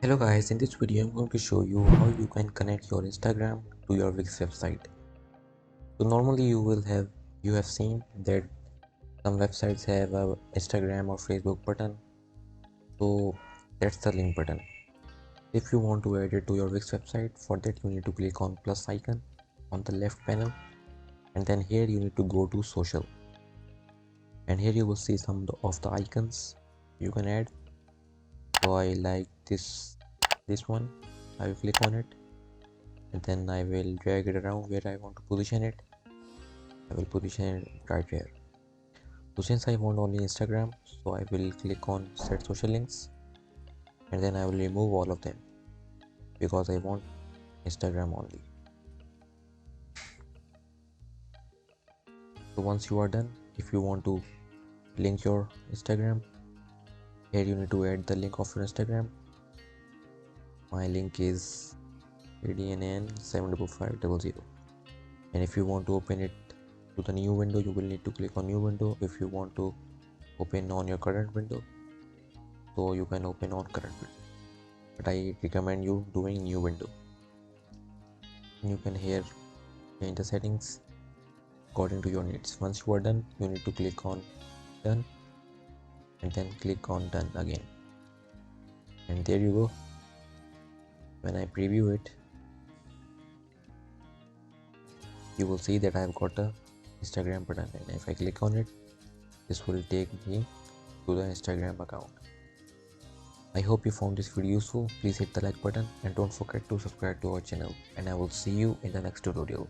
Hello guys, in this video I'm going to show you how you can connect your Instagram to your Wix website. So normally you have seen that some websites have a Instagram or Facebook button. So that's the link button. If you want to add it to your Wix website, for that you need to click on plus icon on the left panel, and then here you need to go to social, and here you will see some of the icons you can add. So I like this one. I will click on it, and then I will drag it around where I want to position it. I will position it right here. So since I want only Instagram, so I will click on set social links, and then I will remove all of them because I want Instagram only. So once you are done, if you want to link your Instagram, here you need to add the link of your Instagram. My link is ADNN75500. And if you want to open it to the new window, you will need to click on new window. If you want to open on your current window, so you can open on current window, but I recommend you doing new window. You can here change the settings according to your needs. Once you are done, you need to click on done, and then click on done again, and there you go. When I preview it, you will see that I have got a Instagram button, and if I click on it, this will take me to the Instagram account. I hope you found this video useful. Please hit the like button and don't forget to subscribe to our channel, and I will see you in the next tutorial.